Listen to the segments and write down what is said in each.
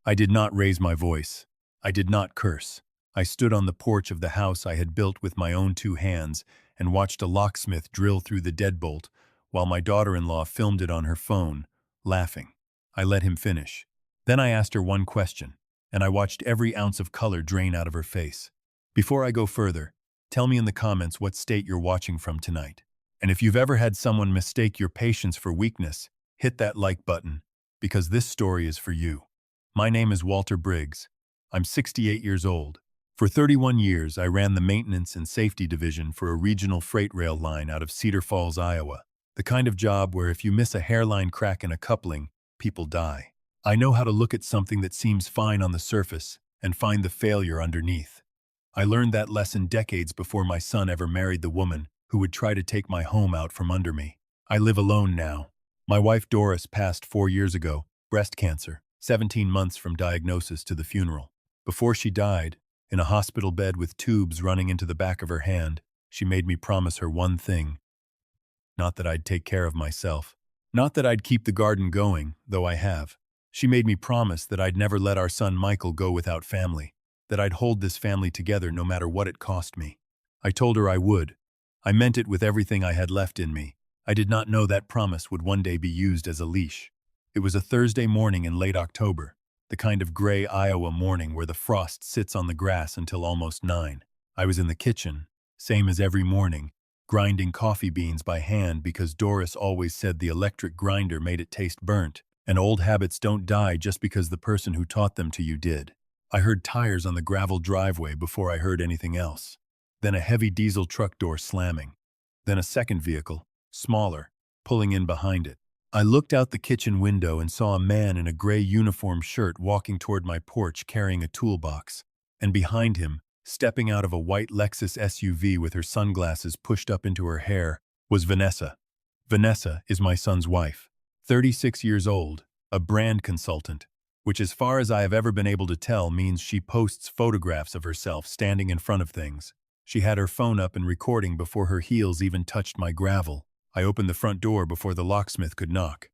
I did not raise my voice. I did not curse. I stood on the porch of the house I had built with my own two hands and watched a locksmith drill through the deadbolt while my daughter-in-law filmed it on her phone, laughing. I let him finish. Then I asked her one question, and I watched every ounce of color drain out of her face. Before I go further, tell me in the comments what state you're watching from tonight. And if you've ever had someone mistake your patience for weakness, hit that like button, because this story is for you. My name is Walter Briggs. I'm 68 years old. For 31 years, I ran the maintenance and safety division for a regional freight rail line out of Cedar Falls, Iowa. The kind of job where if you miss a hairline crack in a coupling, people die. I know how to look at something that seems fine on the surface and find the failure underneath. I learned that lesson decades before my son ever married the woman who would try to take my home out from under me. I live alone now. My wife Doris passed 4 years ago, breast cancer, 17 months from diagnosis to the funeral. Before she died, in a hospital bed with tubes running into the back of her hand, she made me promise her one thing. Not that I'd take care of myself. Not that I'd keep the garden going, though I have. She made me promise that I'd never let our son Michael go without family, that I'd hold this family together no matter what it cost me. I told her I would. I meant it with everything I had left in me. I did not know that promise would one day be used as a leash. It was a Thursday morning in late October, the kind of gray Iowa morning where the frost sits on the grass until almost 9. I was in the kitchen, same as every morning, grinding coffee beans by hand because Doris always said the electric grinder made it taste burnt, and old habits don't die just because the person who taught them to you did. I heard tires on the gravel driveway before I heard anything else. Then a heavy diesel truck door slamming. Then a second vehicle, smaller, pulling in behind it. I looked out the kitchen window and saw a man in a gray uniform shirt walking toward my porch carrying a toolbox. And behind him, stepping out of a white Lexus SUV with her sunglasses pushed up into her hair, was Vanessa. Vanessa is my son's wife, 36 years old, a brand consultant, which as far as I have ever been able to tell means she posts photographs of herself standing in front of things. She had her phone up and recording before her heels even touched my gravel. I opened the front door before the locksmith could knock.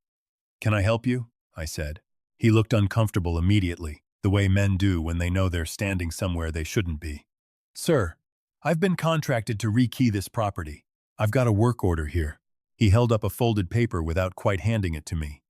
"Can I help you?" I said. He looked uncomfortable immediately, the way men do when they know they're standing somewhere they shouldn't be. "Sir, I've been contracted to rekey this property. I've got a work order here." He held up a folded paper without quite handing it to me.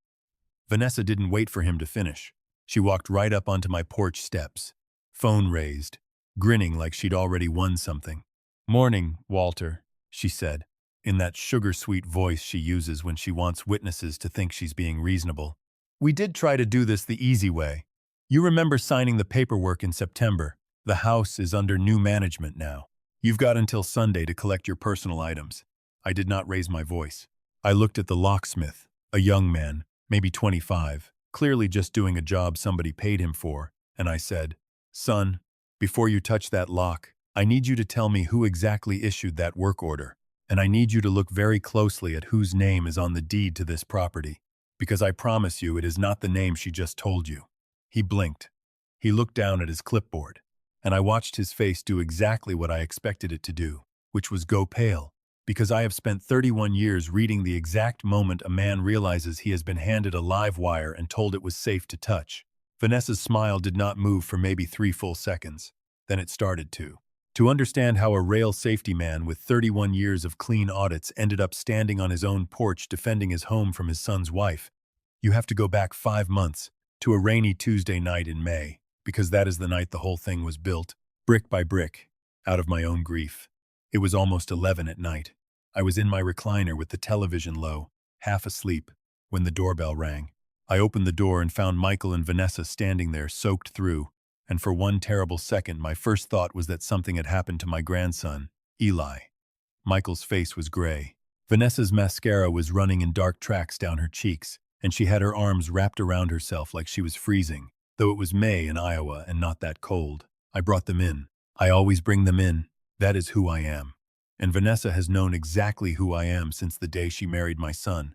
Vanessa didn't wait for him to finish. She walked right up onto my porch steps, phone raised, grinning like she'd already won something. "Morning, Walter," she said, in that sugar-sweet voice she uses when she wants witnesses to think she's being reasonable. "We did try to do this the easy way. You remember signing the paperwork in September. The house is under new management now. You've got until Sunday to collect your personal items." I did not raise my voice. I looked at the locksmith, a young man, maybe 25, clearly just doing a job somebody paid him for, and I said, "Son, before you touch that lock, I need you to tell me who exactly issued that work order. And I need you to look very closely at whose name is on the deed to this property, because I promise you it is not the name she just told you." He blinked. He looked down at his clipboard, and I watched his face do exactly what I expected it to do, which was go pale, because I have spent 31 years reading the exact moment a man realizes he has been handed a live wire and told it was safe to touch. Vanessa's smile did not move for maybe 3 full seconds. Then it started to. To understand how a rail safety man with 31 years of clean audits ended up standing on his own porch defending his home from his son's wife, you have to go back 5 months to a rainy Tuesday night in May, because that is the night the whole thing was built, brick by brick, out of my own grief. It was almost 11 at night. I was in my recliner with the television low, half asleep, when the doorbell rang. I opened the door and found Michael and Vanessa standing there soaked through, and for one terrible second my first thought was that something had happened to my grandson, Eli. Michael's face was gray. Vanessa's mascara was running in dark tracks down her cheeks, and she had her arms wrapped around herself like she was freezing, though it was May in Iowa and not that cold. I brought them in. I always bring them in. That is who I am. And Vanessa has known exactly who I am since the day she married my son.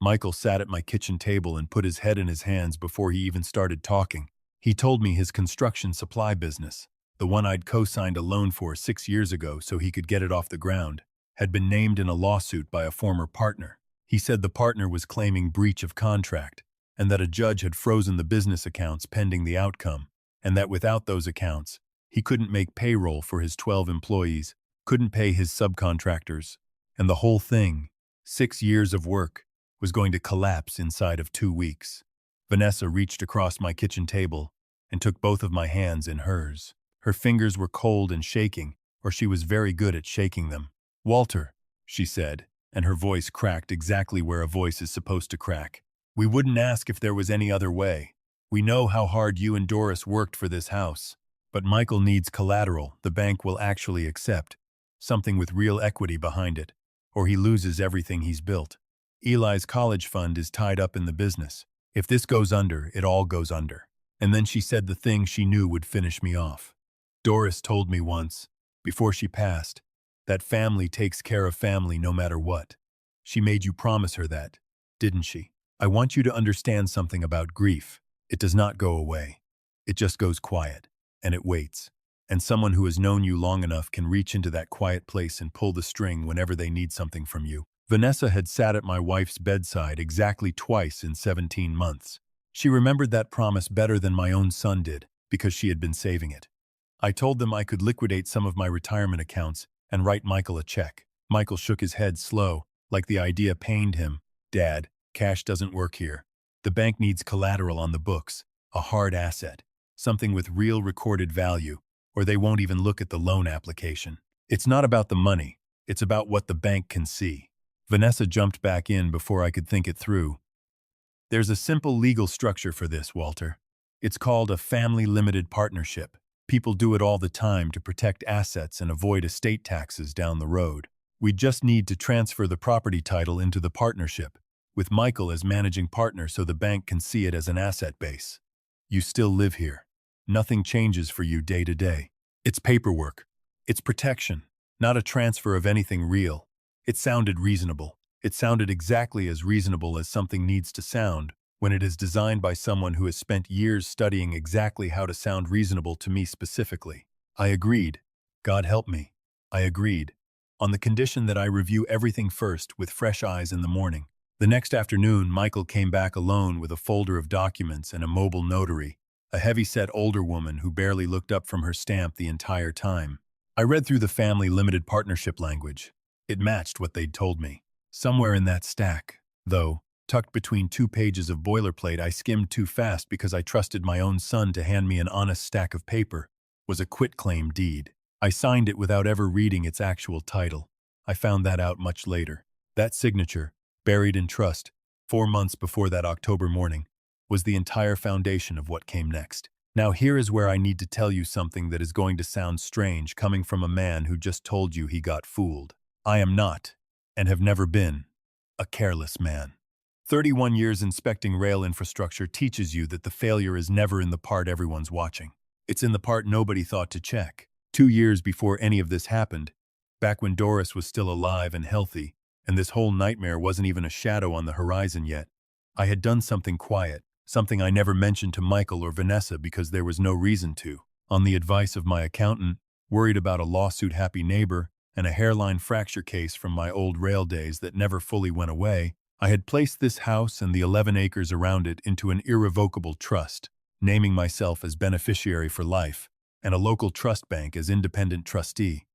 Michael sat at my kitchen table and put his head in his hands before he even started talking. He told me his construction supply business, the one I'd co-signed a loan for 6 years ago so he could get it off the ground, had been named in a lawsuit by a former partner. He said the partner was claiming breach of contract, and that a judge had frozen the business accounts pending the outcome, and that without those accounts, he couldn't make payroll for his 12 employees, couldn't pay his subcontractors, and the whole thing, 6 years of work, was going to collapse inside of 2 weeks. Vanessa reached across my kitchen table and took both of my hands in hers. Her fingers were cold and shaking, or she was very good at shaking them. "Walter," she said, and her voice cracked exactly where a voice is supposed to crack. "We wouldn't ask if there was any other way. We know how hard you and Doris worked for this house. But Michael needs collateral the bank will actually accept, something with real equity behind it, or he loses everything he's built. Eli's college fund is tied up in the business. If this goes under, it all goes under." And then she said the thing she knew would finish me off. "Doris told me once, before she passed, that family takes care of family no matter what. She made you promise her that, didn't she? I want you to understand something about grief. It does not go away. It just goes quiet, and it waits. And someone who has known you long enough can reach into that quiet place and pull the string whenever they need something from you." Vanessa had sat at my wife's bedside exactly twice in 17 months. She remembered that promise better than my own son did, because she had been saving it. I told them I could liquidate some of my retirement accounts and write Michael a check. Michael shook his head slow, like the idea pained him. "Dad, cash doesn't work here. The bank needs collateral on the books, a hard asset, something with real recorded value, or they won't even look at the loan application. It's not about the money, it's about what the bank can see." Vanessa jumped back in before I could think it through. "There's a simple legal structure for this, Walter. It's called a family limited partnership. People do it all the time to protect assets and avoid estate taxes down the road. We just need to transfer the property title into the partnership, with Michael as managing partner so the bank can see it as an asset base. You still live here. Nothing changes for you day to day. It's paperwork. It's protection, not a transfer of anything real." It sounded reasonable. It sounded exactly as reasonable as something needs to sound when it is designed by someone who has spent years studying exactly how to sound reasonable to me specifically. I agreed. God help me. I agreed, on the condition that I review everything first with fresh eyes in the morning. The next afternoon, Michael came back alone with a folder of documents and a mobile notary, a heavy-set older woman who barely looked up from her stamp the entire time. I read through the family limited partnership language. It matched what they'd told me. Somewhere in that stack, though, tucked between 2 pages of boilerplate I skimmed too fast because I trusted my own son to hand me an honest stack of paper, was a quitclaim deed. I signed it without ever reading its actual title. I found that out much later. That signature, buried in trust, 4 months before that October morning, was the entire foundation of what came next. Now here is where I need to tell you something that is going to sound strange coming from a man who just told you he got fooled. I am not, and have never been, a careless man. 31 years inspecting rail infrastructure teaches you that the failure is never in the part everyone's watching. It's in the part nobody thought to check. 2 years before any of this happened, back when Doris was still alive and healthy, and this whole nightmare wasn't even a shadow on the horizon yet, I had done something quiet, something I never mentioned to Michael or Vanessa because there was no reason to. On the advice of my accountant, worried about a lawsuit-happy neighbor, and a hairline fracture case from my old rail days that never fully went away, I had placed this house and the 11 acres around it into an irrevocable trust, naming myself as beneficiary for life, and a local trust bank as independent trustee.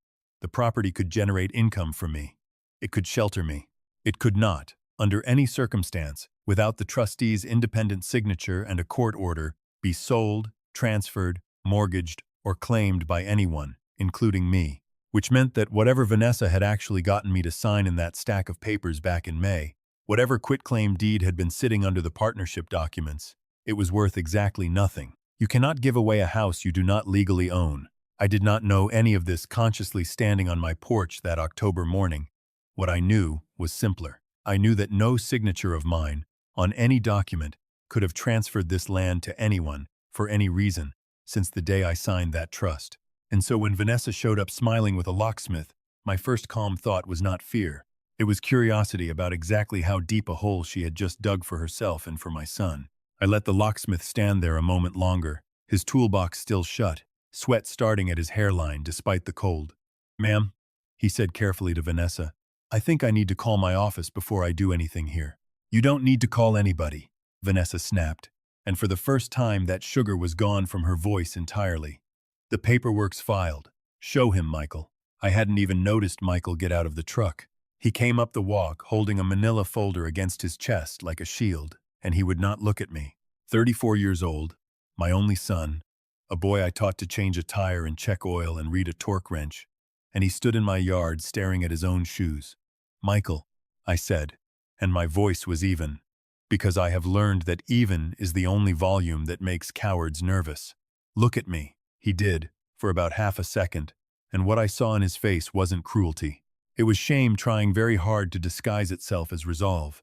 The property could generate income for me. It could shelter me. It could not, under any circumstance, without the trustee's independent signature and a court order, be sold, transferred, mortgaged, or claimed by anyone, including me. Which meant that whatever Vanessa had actually gotten me to sign in that stack of papers back in May, whatever quitclaim deed had been sitting under the partnership documents, it was worth exactly nothing. You cannot give away a house you do not legally own. I did not know any of this consciously standing on my porch that October morning. What I knew was simpler. I knew that no signature of mine, on any document, could have transferred this land to anyone, for any reason, since the day I signed that trust. And so when Vanessa showed up smiling with a locksmith, my first calm thought was not fear. It was curiosity about exactly how deep a hole she had just dug for herself and for my son. I let the locksmith stand there a moment longer, his toolbox still shut, sweat starting at his hairline despite the cold. "Ma'am," he said carefully to Vanessa, "I think I need to call my office before I do anything here." "You don't need to call anybody," Vanessa snapped, and for the first time that sugar was gone from her voice entirely. The paperwork's filed. Show him, Michael. I hadn't even noticed Michael get out of the truck. He came up the walk, holding a manila folder against his chest like a shield, and he would not look at me. 34 years old, my only son, a boy I taught to change a tire and check oil and read a torque wrench, and he stood in my yard staring at his own shoes. Michael, I said, and my voice was even, because I have learned that even is the only volume that makes cowards nervous. Look at me. He did, for about half a second, and what I saw in his face wasn't cruelty. It was shame trying very hard to disguise itself as resolve.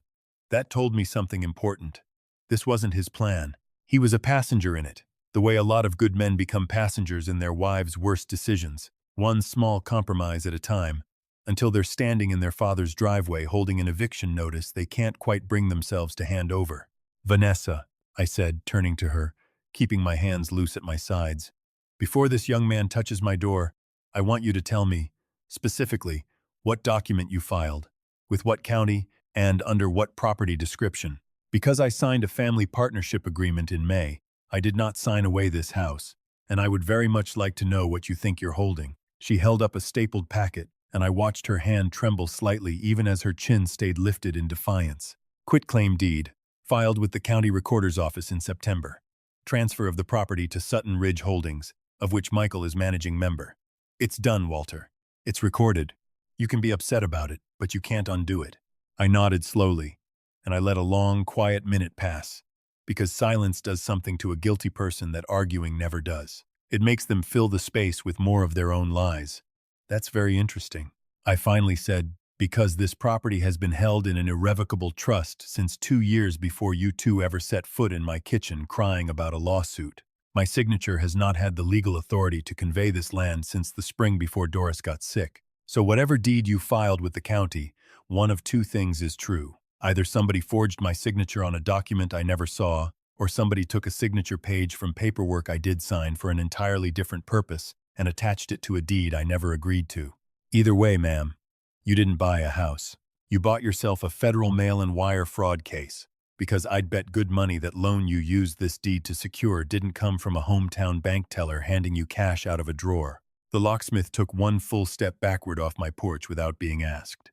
That told me something important. This wasn't his plan. He was a passenger in it, the way a lot of good men become passengers in their wives' worst decisions, one small compromise at a time, until they're standing in their father's driveway holding an eviction notice they can't quite bring themselves to hand over. Vanessa, I said, turning to her, keeping my hands loose at my sides. Before this young man touches my door, I want you to tell me, specifically, what document you filed, with what county, and under what property description. Because I signed a family partnership agreement in May, I did not sign away this house, and I would very much like to know what you think you're holding. She held up a stapled packet, and I watched her hand tremble slightly even as her chin stayed lifted in defiance. Quitclaim deed, filed with the county recorder's office in September. Transfer of the property to Sutton Ridge Holdings, of which Michael is managing member. It's done, Walter. It's recorded. You can be upset about it, but you can't undo it. I nodded slowly, and I let a long, quiet minute pass, because silence does something to a guilty person that arguing never does. It makes them fill the space with more of their own lies. That's very interesting. I finally said, because this property has been held in an irrevocable trust since 2 years before you two ever set foot in my kitchen crying about a lawsuit. My signature has not had the legal authority to convey this land since the spring before Doris got sick. So whatever deed you filed with the county, one of two things is true. Either somebody forged my signature on a document I never saw, or somebody took a signature page from paperwork I did sign for an entirely different purpose and attached it to a deed I never agreed to. Either way, ma'am, you didn't buy a house. You bought yourself a federal mail-and-wire fraud case, because I'd bet good money that loan you used this deed to secure didn't come from a hometown bank teller handing you cash out of a drawer. The locksmith took one full step backward off my porch without being asked.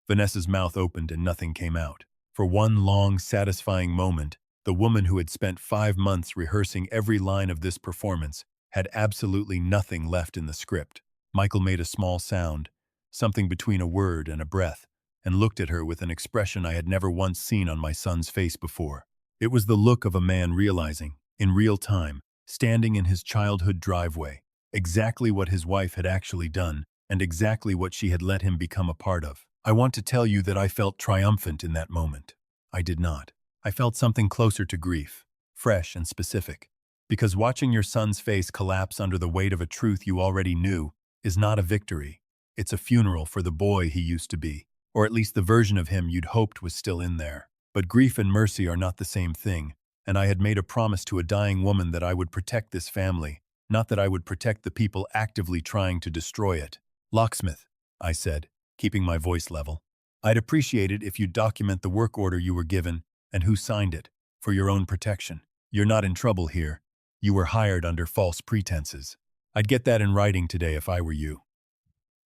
Vanessa's mouth opened and nothing came out. For one long, satisfying moment, the woman who had spent 5 months rehearsing every line of this performance had absolutely nothing left in the script. Michael made a small sound, something between a word and a breath, and looked at her with an expression I had never once seen on my son's face before. It was the look of a man realizing, in real time, standing in his childhood driveway, exactly what his wife had actually done, and exactly what she had let him become a part of. I want to tell you that I felt triumphant in that moment. I did not. I felt something closer to grief, fresh and specific. Because watching your son's face collapse under the weight of a truth you already knew is not a victory. It's a funeral for the boy he used to be, or at least the version of him you'd hoped was still in there. But grief and mercy are not the same thing, and I had made a promise to a dying woman that I would protect this family, not that I would protect the people actively trying to destroy it. Locksmith, I said, keeping my voice level. I'd appreciate it if you'd document the work order you were given and who signed it, for your own protection. You're not in trouble here. You were hired under false pretenses. I'd get that in writing today if I were you.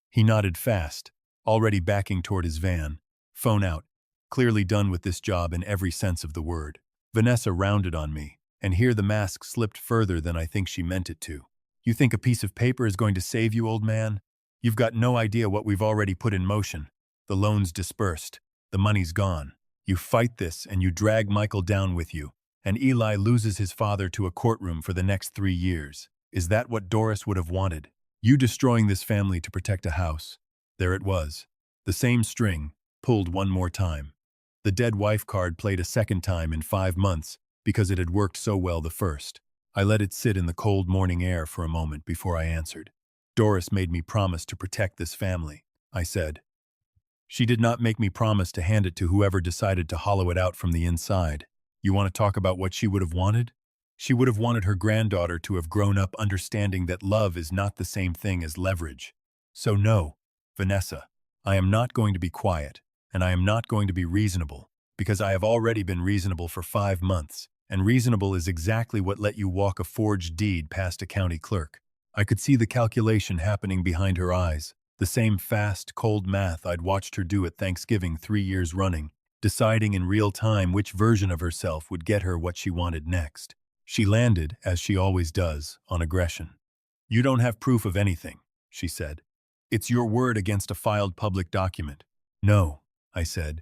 He nodded fast, already backing toward his van, phone out, clearly done with this job in every sense of the word. Vanessa rounded on me, and here the mask slipped further than I think she meant it to. You think a piece of paper is going to save you, old man? You've got no idea what we've already put in motion. The loan's dispersed. The money's gone. You fight this and you drag Michael down with you, and Eli loses his father to a courtroom for the next 3 years. Is that what Doris would have wanted? You destroying this family to protect a house. There it was. The same string, pulled one more time. The dead wife card played a second time in 5 months because it had worked so well the first. I let it sit in the cold morning air for a moment before I answered. Doris made me promise to protect this family, I said. She did not make me promise to hand it to whoever decided to hollow it out from the inside. You want to talk about what she would have wanted? She would have wanted her granddaughter to have grown up understanding that love is not the same thing as leverage. So no, Vanessa, I am not going to be quiet, and I am not going to be reasonable, because I have already been reasonable for 5 months, and reasonable is exactly what let you walk a forged deed past a county clerk. I could see the calculation happening behind her eyes, the same fast, cold math I'd watched her do at Thanksgiving 3 years running, deciding in real time which version of herself would get her what she wanted next. She landed, as she always does, on aggression. "You don't have proof of anything," she said. "It's your word against a filed public document." "No," I said.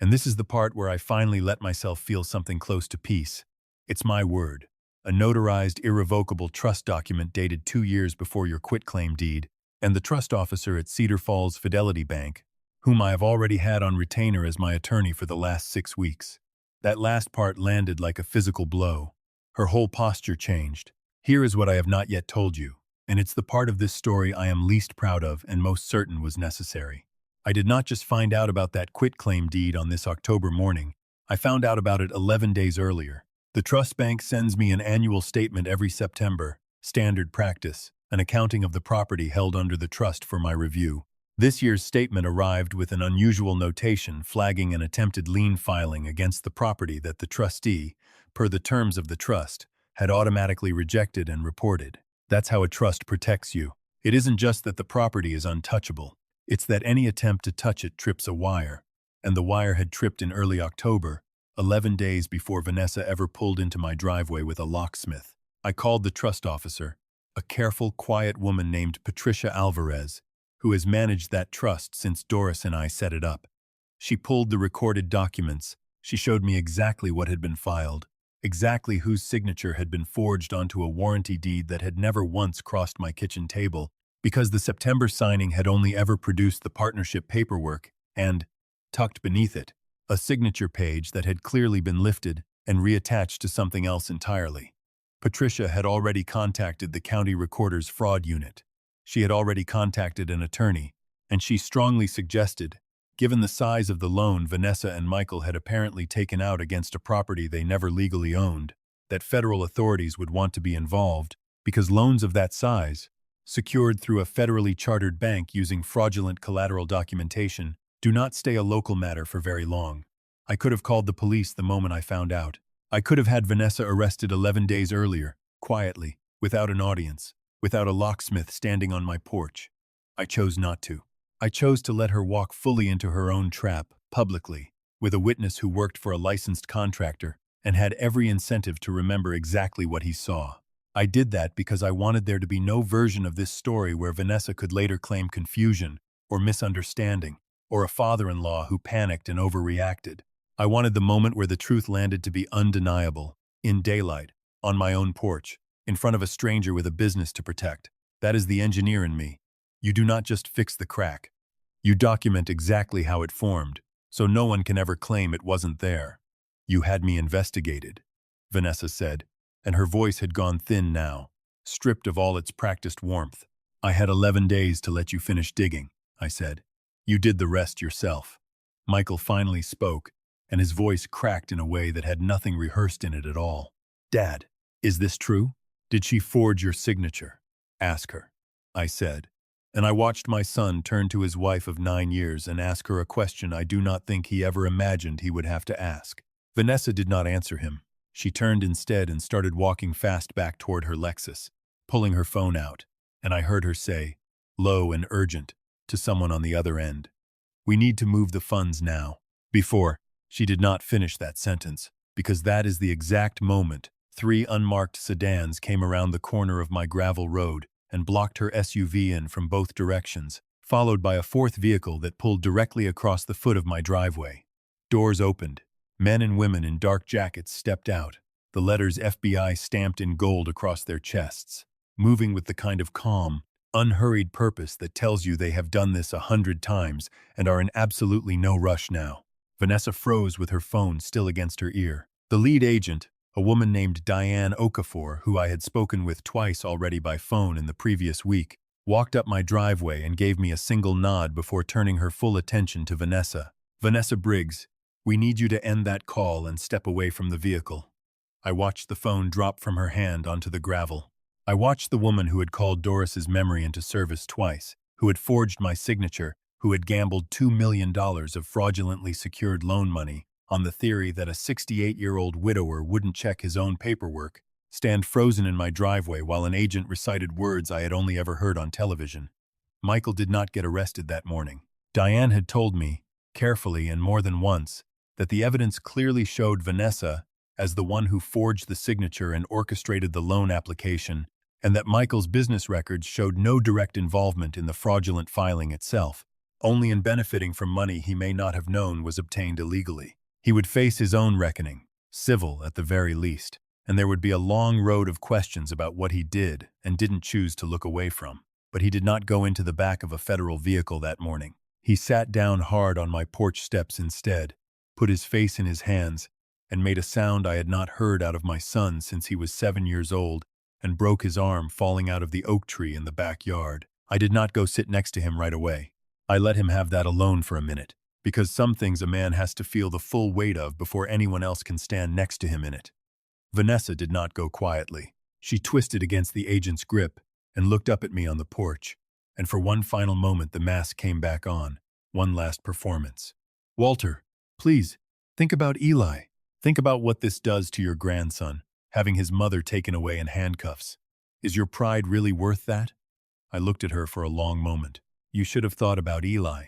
And this is the part where I finally let myself feel something close to peace. "It's my word. A notarized, irrevocable trust document dated 2 years before your quitclaim deed, and the trust officer at Cedar Falls Fidelity Bank, whom I have already had on retainer as my attorney for the last 6 weeks. That last part landed like a physical blow. Her whole posture changed. Here is what I have not yet told you, and it's the part of this story I am least proud of and most certain was necessary. I did not just find out about that quitclaim deed on this October morning. I found out about it 11 days earlier. The trust bank sends me an annual statement every September, standard practice, an accounting of the property held under the trust for my review. This year's statement arrived with an unusual notation flagging an attempted lien filing against the property that the trustee, per the terms of the trust, had automatically rejected and reported. That's how a trust protects you. It isn't just that the property is untouchable. It's that any attempt to touch it trips a wire. And the wire had tripped in early October, 11 days before Vanessa ever pulled into my driveway with a locksmith. I called the trust officer, a careful, quiet woman named Patricia Alvarez, who has managed that trust since Doris and I set it up. She pulled the recorded documents. She showed me exactly what had been filed, exactly whose signature had been forged onto a warranty deed that had never once crossed my kitchen table, because the September signing had only ever produced the partnership paperwork and, tucked beneath it, a signature page that had clearly been lifted and reattached to something else entirely. Patricia had already contacted the county recorder's fraud unit. She had already contacted an attorney, and she strongly suggested, given the size of the loan Vanessa and Michael had apparently taken out against a property they never legally owned, that federal authorities would want to be involved, because loans of that size, secured through a federally chartered bank using fraudulent collateral documentation, do not stay a local matter for very long. I could have called the police the moment I found out. I could have had Vanessa arrested 11 days earlier, quietly, without an audience, without a locksmith standing on my porch. I chose not to. I chose to let her walk fully into her own trap, publicly, with a witness who worked for a licensed contractor and had every incentive to remember exactly what he saw. I did that because I wanted there to be no version of this story where Vanessa could later claim confusion or misunderstanding, or a father-in-law who panicked and overreacted. I wanted the moment where the truth landed to be undeniable, in daylight, on my own porch, in front of a stranger with a business to protect. That is the engineer in me. You do not just fix the crack. You document exactly how it formed, so no one can ever claim it wasn't there. "You had me investigated," Vanessa said, and her voice had gone thin now, stripped of all its practiced warmth. "I had 11 days to let you finish digging," I said. "You did the rest yourself." Michael finally spoke, and his voice cracked in a way that had nothing rehearsed in it at all. "Dad, is this true? Did she forge your signature?" "Ask her," I said. And I watched my son turn to his wife of 9 years and ask her a question I do not think he ever imagined he would have to ask. Vanessa did not answer him. She turned instead and started walking fast back toward her Lexus, pulling her phone out, and I heard her say, low and urgent, to someone on the other end, "We need to move the funds now." Before, she did not finish that sentence, because that is the exact moment 3 unmarked sedans came around the corner of my gravel road and blocked her SUV in from both directions, followed by a 4th vehicle that pulled directly across the foot of my driveway. Doors opened. Men and women in dark jackets stepped out, the letters FBI stamped in gold across their chests, moving with the kind of calm, unhurried purpose that tells you they have done this 100 times and are in absolutely no rush now. Vanessa froze with her phone still against her ear. The lead agent, a woman named Diane Okafor, who I had spoken with twice already by phone in the previous week, walked up my driveway and gave me a single nod before turning her full attention to Vanessa. "Vanessa Briggs, we need you to end that call and step away from the vehicle." I watched the phone drop from her hand onto the gravel. I watched the woman who had called Doris's memory into service twice, who had forged my signature, who had gambled $2 million of fraudulently secured loan money on the theory that a 68-year-old widower wouldn't check his own paperwork, stand frozen in my driveway while an agent recited words I had only ever heard on television. Michael did not get arrested that morning. Diane had told me, carefully and more than once, that the evidence clearly showed Vanessa as the one who forged the signature and orchestrated the loan application, and that Michael's business records showed no direct involvement in the fraudulent filing itself, only in benefiting from money he may not have known was obtained illegally. He would face his own reckoning, civil at the very least, and there would be a long road of questions about what he did and didn't choose to look away from. But he did not go into the back of a federal vehicle that morning. He sat down hard on my porch steps instead, put his face in his hands, and made a sound I had not heard out of my son since he was 7 years old, and broke his arm falling out of the oak tree in the backyard. I did not go sit next to him right away. I let him have that alone for a minute, because some things a man has to feel the full weight of before anyone else can stand next to him in it. Vanessa did not go quietly. She twisted against the agent's grip and looked up at me on the porch, and for one final moment the mask came back on, one last performance. "Walter, please, think about Eli. Think about what this does to your grandson, having his mother taken away in handcuffs. Is your pride really worth that?" I looked at her for a long moment. "You should have thought about Eli,"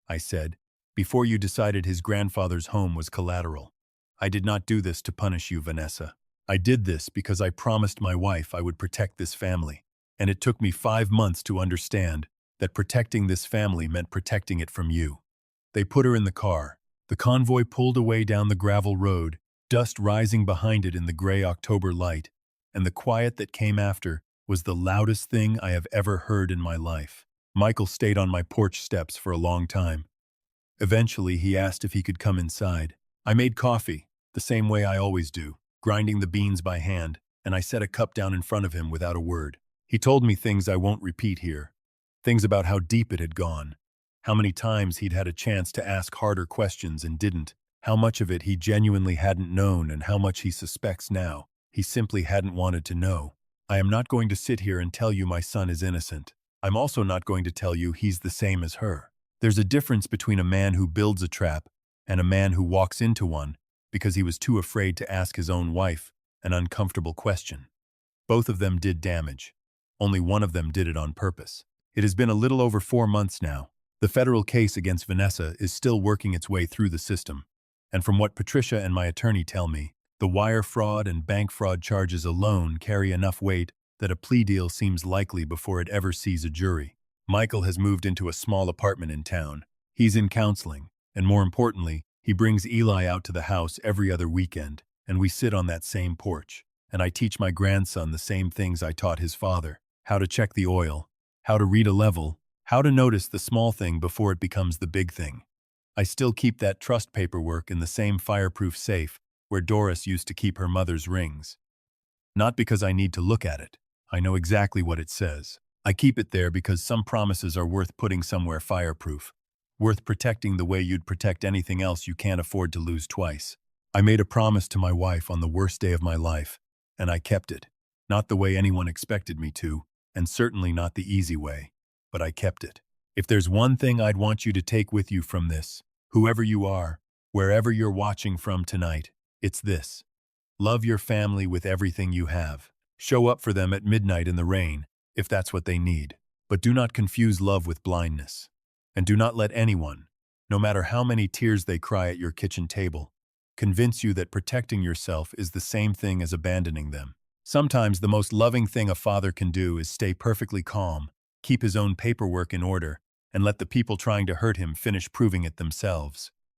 I said, "before you decided his grandfather's home was collateral. I did not do this to punish you, Vanessa. I did this because I promised my wife I would protect this family, and it took me 5 months to understand that protecting this family meant protecting it from you." They put her in the car. The convoy pulled away down the gravel road, dust rising behind it in the gray October light, and the quiet that came after was the loudest thing I have ever heard in my life. Michael stayed on my porch steps for a long time. Eventually, he asked if he could come inside. I made coffee, the same way I always do, grinding the beans by hand, and I set a cup down in front of him without a word. He told me things I won't repeat here. Things about how deep it had gone, how many times he'd had a chance to ask harder questions and didn't, how much of it he genuinely hadn't known and how much he suspects now. He simply hadn't wanted to know. I am not going to sit here and tell you my son is innocent. I'm also not going to tell you he's the same as her. There's a difference between a man who builds a trap and a man who walks into one because he was too afraid to ask his own wife an uncomfortable question. Both of them did damage. Only one of them did it on purpose. It has been a little over 4 months now. The federal case against Vanessa is still working its way through the system. And from what Patricia and my attorney tell me, the wire fraud and bank fraud charges alone carry enough weight that a plea deal seems likely before it ever sees a jury. Michael has moved into a small apartment in town. He's in counseling, and more importantly, he brings Eli out to the house every other weekend, and we sit on that same porch. And I teach my grandson the same things I taught his father: how to check the oil, how to read a level, how to notice the small thing before it becomes the big thing. I still keep that trust paperwork in the same fireproof safe where Doris used to keep her mother's rings. Not because I need to look at it. I know exactly what it says. I keep it there because some promises are worth putting somewhere fireproof, worth protecting the way you'd protect anything else you can't afford to lose twice. I made a promise to my wife on the worst day of my life, and I kept it. Not the way anyone expected me to, and certainly not the easy way, but I kept it. If there's one thing I'd want you to take with you from this, whoever you are, wherever you're watching from tonight, it's this: love your family with everything you have. Show up for them at midnight in the rain, if that's what they need. But do not confuse love with blindness. And do not let anyone, no matter how many tears they cry at your kitchen table, convince you that protecting yourself is the same thing as abandoning them. Sometimes the most loving thing a father can do is stay perfectly calm, keep his own paperwork in order, and let the people trying to hurt him finish proving it themselves.